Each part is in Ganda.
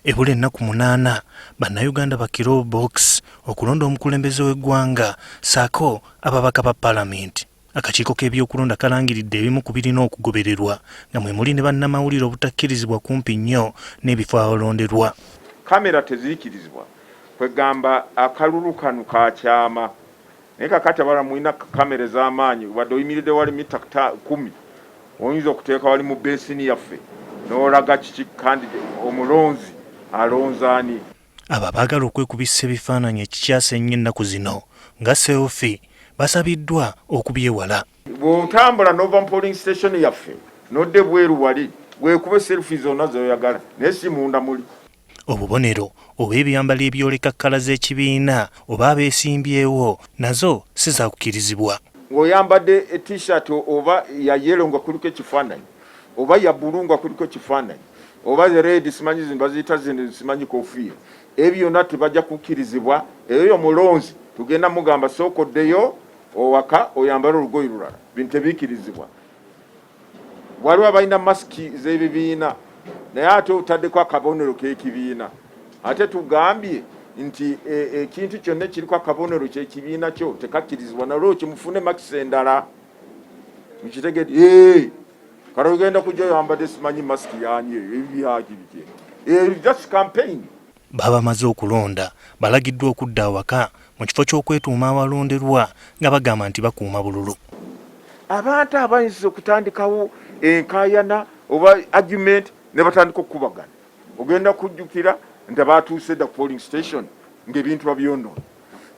Ebula ennaku 8 bannayuganda ba Kiro Box okulonda omukulembeze w'eggwanga saako ababaka ba Parliament. Akakiiko k'ebyokulonda kalangiridde ebimu ku birina okugobererwa nga mwe muli ne bannamawulire obutakkirizibwa kumpi nnyo n'ebifo awalonderwa. Kamera tezirikirizibwa kwegamba akalulu kano kakyama naye kakati abala mulina kamera ez'amaanyi wadde oyimiridde wali mita 10 oyinza okuteeka wali mu besini yaffe n'olaga kiki kandide omulonzi alonzaani. Abo abaagala okwekubisa ebifaananyi ekikyasa ennyo ennaku zino nga selfie basabiddwa okubyewala. Bw'otambula n'ova mu polling station yaffe n'odde bweru wali weekube selfie zonna z'oyagala naye si munda muli. Obubonero oba ebyambalo ebyoleka kkala z'ekibiina oba abeesimbyewo nazo si zaakukkirizibwa. Ng'oyambadde t-shirt oba ya yellow nga kuliko ekifaananyi oba ya bbulu nga kuliko ekifaananyi oba ze red simanyi baziyita zino simanyi kofiira ebyo byonna tebajja kukkirizibwa. Eyo mulonzi tugenda mugamba sookoddeyo owaka oyambala olugoye lulala bintu tebiikkirizibwa. Waliwo abalina masiki z'ebibiina naye ate otaddeko akabonero k'ekibiina ate tugambye nti ekintu kyonna ekiriko akabonero ky'ekibiina kyo tekakkirizibwa nalwo kimufune makisi endala mukitegedde. Kale ogenda kujja oyambadde simanyi masiki yanyi ebyaki bike just campaign. Baba bamaze okulonda balagiddwa okudda awaka mu kifo ky'okwetuuma awalonderwa nga bagamba nti bakuuma bululu. Abantu abayinza okutandikawo enkaayana oba argument ne batandika okukubagana ogenda kujjukira nti baatuuse dda ku polling station ng'ebintu babyonoona.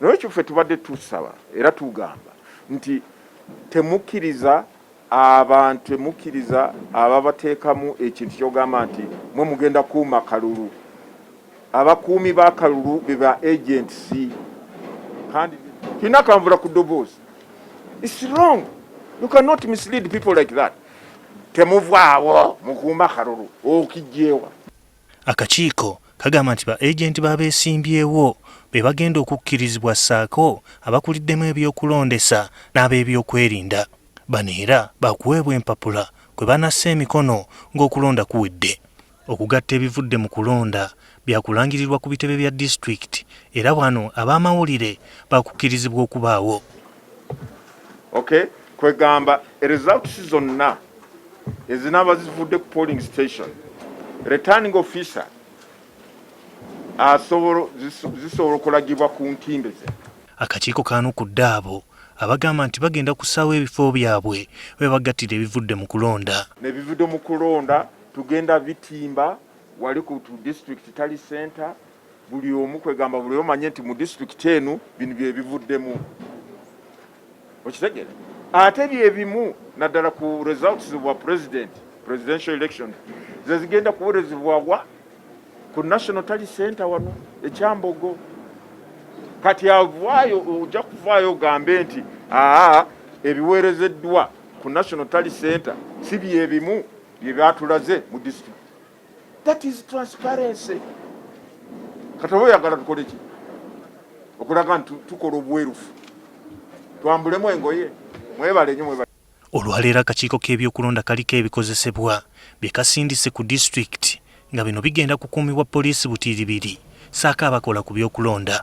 Naye kyoffe tubadde tusaba era tugamba nti temukkiriza abantu temukkiriza ababateekamu ekintu ky'ogamba nti mwe mugenda kuuma kalulu. Abakuumi ba kalulu be ba agency kandi tulina kanvula ku ddoboozi. It's wrong. You cannot mislead people like that. Temuvaawo mukuuma kalulu okijjeewa. Akakiiko kagamba nti ba agenti b'abeesimbyewo be bagenda okukkirizibwa ssaako abakuliddemu ebyokulondesa n'ab'ebyokwerinda. Bano era bakuweebwa empapula kwe banassa emikono ng'okulonda kuwedde. Okugatta ebivudde mu kulonda byakulangirirwa ku bitebe bya disitulikiti era wano ab'amawulire bakukkirizibwa okubaawo. Okay, kwegamba results zonna ezinaaba zivudde ku polling station returning officer zisobola okulagibwa ku ntimbe ze. Akakiiko kaanukudde abo abagamba nti bagenda kusaawa ebifo byabwe we bagattira ebivudde mu kulonda. N'ebivudde mu kulonda tugenda bitimba wali ku district tali center buli omu kwegamba buli omanye nti mu district enu bino bye bivuddemu. Okitegere ate byebimu naddala ku results of presidential election ze zigenda kuweerezebwa ku national tally center wano ekyambogo. Kati avaayo ojja kuvaayo ogambe nti ebiweerezeddwa ku national tally center si byebimu bye byatulaze mu district. That is transparency. Kati oba oyagala tukole ki okulaga nti tukola obwerufu twambulemu engoye mwebale nnyo mwebale. Olwaleero akakiiko k'ebyokulonda kaliko ebikozesebwa bye kasindise ku disitulikiti nga bino bigenda kukuumibwa poliisi butiiribiri saako abakola ku byokulonda.